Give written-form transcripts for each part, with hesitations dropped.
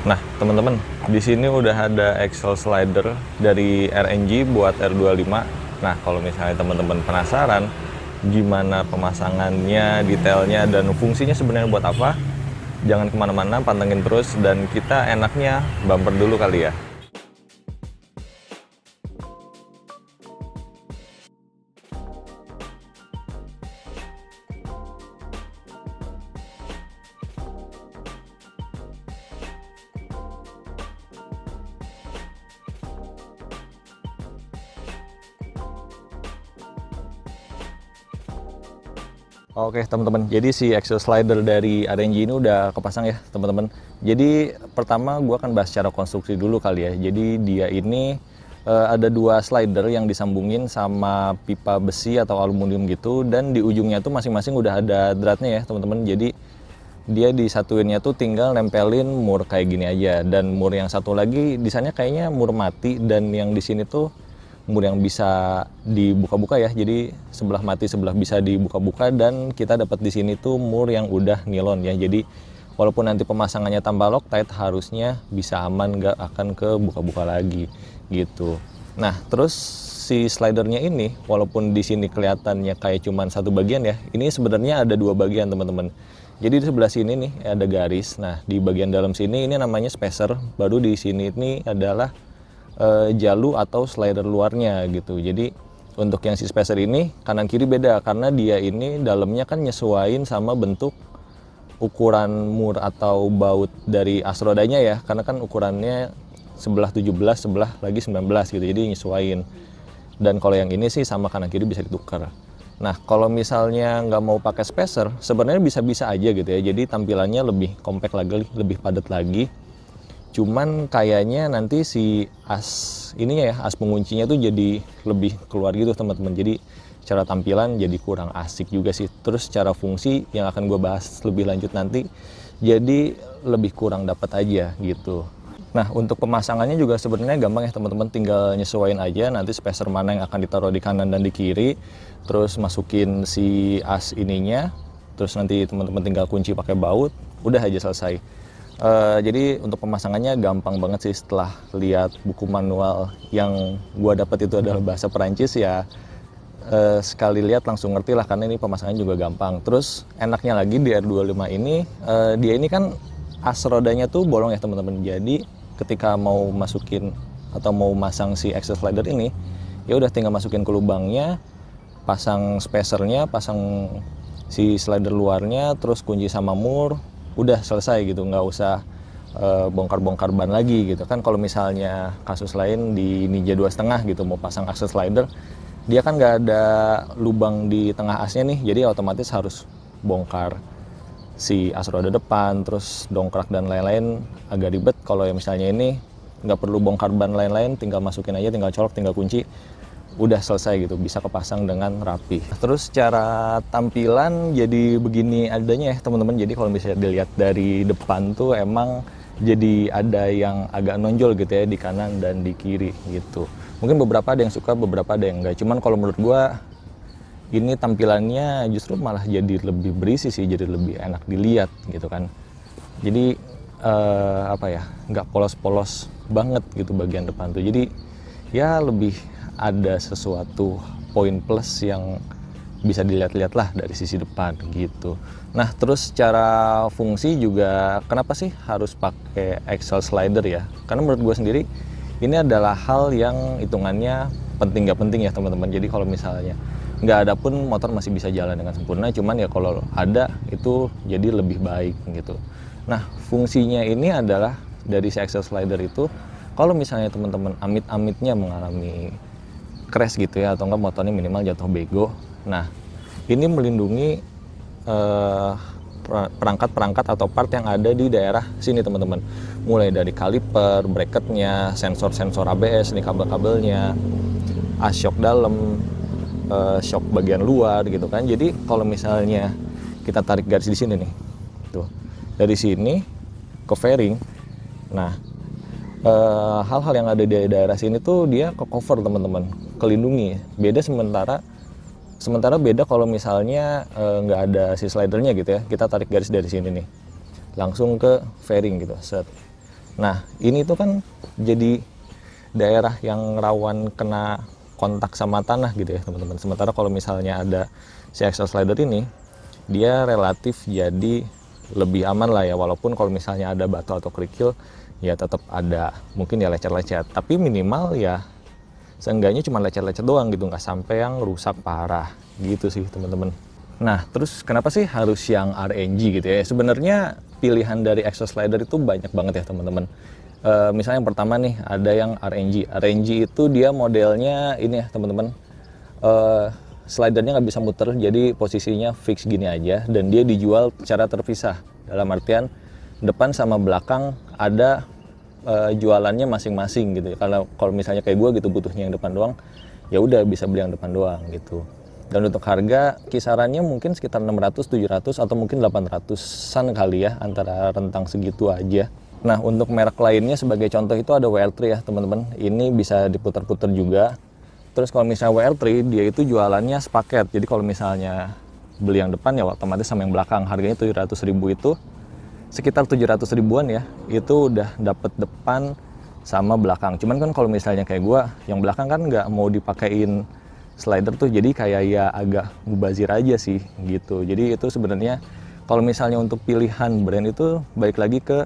Nah, teman-teman, di sini udah ada axle slider dari RNG buat R25. Nah, kalau misalnya teman-teman penasaran gimana pemasangannya, detailnya, dan fungsinya sebenarnya buat apa, jangan kemana-mana, pantengin terus, dan kita enaknya bumper dulu kali ya. Oke teman-teman, jadi si axle slider dari RNG ini udah kepasang ya teman-teman. Jadi pertama gue akan bahas secara konstruksi dulu kali ya. Jadi dia ini ada dua slider yang disambungin sama pipa besi atau aluminium gitu, dan di ujungnya tuh masing-masing udah ada dratnya ya teman-teman. Jadi dia disatuinnya tuh tinggal nempelin mur kayak gini aja, dan mur yang satu lagi desainnya kayaknya mur mati, dan yang di sini tuh mur yang bisa dibuka-buka ya, jadi sebelah mati sebelah bisa dibuka-buka, dan kita dapat di sini tuh mur yang udah nilon ya. Jadi walaupun nanti pemasangannya tambah Loctite, harusnya bisa aman, nggak akan ke buka-buka lagi gitu. Nah terus si slidernya ini walaupun di sini kelihatannya kayak cuman satu bagian ya, ini sebenarnya ada dua bagian teman-teman. Jadi di sebelah sini nih ada garis, nah di bagian dalam sini ini namanya spacer, baru di sini ini adalah jalu atau slider luarnya gitu. Jadi untuk yang si spacer ini kanan kiri beda, karena dia ini dalamnya kan nyesuaiin sama bentuk ukuran mur atau baut dari as rodanya ya, karena kan ukurannya sebelah 17 sebelah lagi 19 gitu, jadi nyesuaiin. Dan kalau yang ini sih sama kanan kiri bisa ditukar. Nah kalau misalnya nggak mau pakai spacer sebenarnya bisa-bisa aja gitu ya, jadi tampilannya lebih compact lagi, lebih padat lagi. Cuman kayaknya nanti si as ininya ya, as penguncinya tuh jadi lebih keluar gitu teman-teman. Jadi secara tampilan jadi kurang asik juga sih. Terus secara fungsi yang akan gue bahas lebih lanjut nanti, jadi lebih kurang dapat aja gitu. Nah untuk pemasangannya juga sebenarnya gampang ya teman-teman, tinggal nyesuaiin aja nanti spacer mana yang akan ditaruh di kanan dan di kiri. Terus masukin si as ininya, terus nanti teman-teman tinggal kunci pakai baut, udah aja selesai. Jadi untuk pemasangannya gampang banget sih. Setelah lihat buku manual yang gua dapat itu adalah bahasa Perancis ya, sekali lihat langsung ngerti lah, karena ini pemasangannya juga gampang. Terus enaknya lagi di R25 ini, dia ini kan as rodanya tuh bolong ya teman-teman. Jadi ketika mau masukin atau mau masang si axle slider ini, ya udah tinggal masukin ke lubangnya, pasang spacernya, pasang si slider luarnya, terus kunci sama mur, udah selesai gitu, nggak usah bongkar-bongkar ban lagi gitu kan. Kalau misalnya kasus lain di Ninja 2,5 gitu mau pasang axle slider, dia kan nggak ada lubang di tengah asnya nih, jadi otomatis harus bongkar si as roda depan, terus dongkrak dan lain-lain, agak ribet. Kalau yang misalnya ini nggak perlu bongkar ban lain-lain, tinggal masukin aja, tinggal colok, tinggal kunci, udah selesai gitu, bisa kepasang dengan rapi. Terus secara tampilan jadi begini adanya ya teman-teman. Jadi kalau misalnya dilihat dari depan tuh emang jadi ada yang agak nonjol gitu ya di kanan dan di kiri gitu. Mungkin beberapa ada yang suka, beberapa ada yang enggak. Cuman kalau menurut gua ini tampilannya justru malah jadi lebih berisi sih, jadi lebih enak dilihat gitu kan. Jadi apa ya, nggak polos-polos banget gitu bagian depan tuh. Jadi ya lebih ada sesuatu poin plus yang bisa dilihat-lihat lah dari sisi depan gitu. Nah terus secara fungsi juga kenapa sih harus pakai axle slider ya? Karena menurut gue sendiri ini adalah hal yang hitungannya penting nggak penting ya teman-teman. Jadi kalau misalnya nggak ada pun motor masih bisa jalan dengan sempurna, cuman ya kalau ada itu jadi lebih baik gitu. Nah fungsinya ini adalah dari si axle slider itu, kalau misalnya teman-teman amit-amitnya mengalami crash gitu ya, atau enggak motornya minimal jatuh bego, nah ini melindungi perangkat-perangkat atau part yang ada di daerah sini teman-teman, mulai dari kaliper, bracketnya, sensor-sensor ABS, nih kabel-kabelnya, as shock dalam, shock bagian luar gitu kan. Jadi kalau misalnya kita tarik garis di sini nih, tuh dari sini ke fairing, nah hal-hal yang ada di daerah sini tuh dia ke cover teman-teman, kelindungi. Sementara beda kalau misalnya nggak ada si slidernya gitu ya, kita tarik garis dari sini nih langsung ke fairing gitu, set. Nah, ini tuh kan jadi daerah yang rawan kena kontak sama tanah gitu ya teman-teman. Sementara kalau misalnya ada si exhaust slider ini, dia relatif jadi lebih aman lah ya, walaupun kalau misalnya ada batu atau kerikil ya tetap ada mungkin ya lecet-lecet, tapi minimal ya seenggaknya cuma lecet-lecet doang gitu, nggak sampai yang rusak parah gitu sih teman-teman. Nah, terus kenapa sih harus yang RNG gitu ya? Sebenarnya pilihan dari exhaust slider itu banyak banget ya teman-teman. Misalnya yang pertama nih ada yang RNG. RNG itu dia modelnya ini ya teman-teman. Slidernya nggak bisa muter, jadi posisinya fix gini aja dan dia dijual secara terpisah. Dalam artian depan sama belakang ada jualannya masing-masing gitu. Kalau misalnya kayak gue gitu butuhnya yang depan doang, ya udah bisa beli yang depan doang gitu. Dan untuk harga kisarannya mungkin sekitar 600, 700 atau mungkin 800-an kali ya, antara rentang segitu aja. Nah, untuk merek lainnya sebagai contoh itu ada WL3 ya teman-teman. Ini bisa diputar-putar juga. Terus kalau misalnya WL3 dia itu jualannya sepaket. Jadi kalau misalnya beli yang depan ya otomatis sama yang belakang. Harganya 700.000 itu sekitar 700 ribuan ya. Itu udah dapet depan sama belakang. Cuman kan kalau misalnya kayak gua, yang belakang kan nggak mau dipakein slider tuh, jadi kayak ya agak mubazir aja sih gitu. Jadi itu sebenarnya kalau misalnya untuk pilihan brand itu balik lagi ke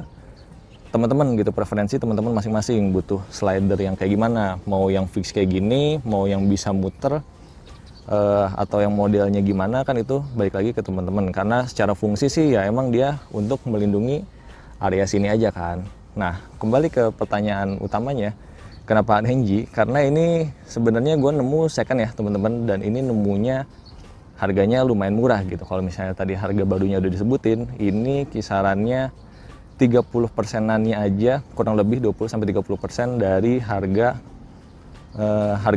teman-teman gitu, preferensi teman-teman masing-masing butuh slider yang kayak gimana, mau yang fix kayak gini, mau yang bisa muter, atau yang modelnya gimana, kan itu balik lagi ke teman-teman. Karena secara fungsi sih ya emang dia untuk melindungi area sini aja kan. Nah, kembali ke pertanyaan utamanya, kenapa RNG? Karena ini sebenarnya gue nemu second ya teman-teman, dan ini nemunya harganya lumayan murah gitu. Kalau misalnya tadi harga barunya udah disebutin, ini kisarannya 30%-annya aja, kurang lebih 20-30% dari harga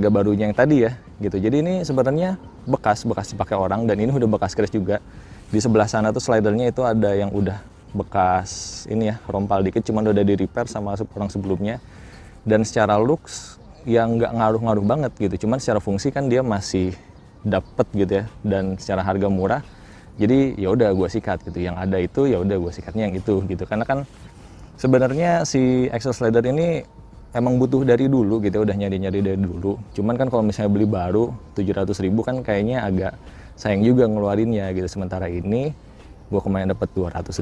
barunya yang tadi ya gitu. Jadi ini sebenarnya bekas dipakai orang, dan ini udah bekas crash juga. Di sebelah sana tuh slidernya itu ada yang udah bekas ini ya, rompal dikit, cuman udah di repair sama orang sebelumnya. Dan secara looks yang nggak ngaruh-ngaruh banget gitu, cuman secara fungsi kan dia masih dapet gitu ya, dan secara harga murah. Jadi ya udah gue sikat gitu, yang ada itu ya udah gue sikatnya yang itu gitu. Karena kan sebenarnya si exhaust slider ini emang butuh dari dulu gitu, udah nyari-nyari dari dulu. Cuman kan kalau misalnya beli baru 700.000 kan kayaknya agak sayang juga ngeluarinnya gitu. Sementara ini gue kemarin dapat 200.000,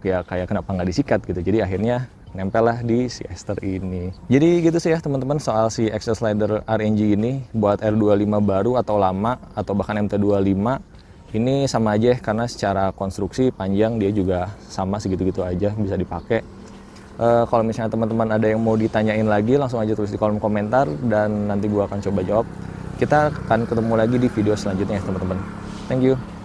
ya kayak kenapa nggak disikat gitu. Jadi akhirnya nempel lah di si Ester ini. Jadi gitu sih ya teman-teman soal si exhaust slider RNG ini. Buat R25 baru atau lama atau bahkan MT25 ini sama aja, karena secara konstruksi panjang dia juga sama segitu-gitu aja, bisa dipakai. Kalau misalnya teman-teman ada yang mau ditanyain lagi, langsung aja tulis di kolom komentar dan nanti gua akan coba jawab. Kita akan ketemu lagi di video selanjutnya ya teman-teman. Thank you.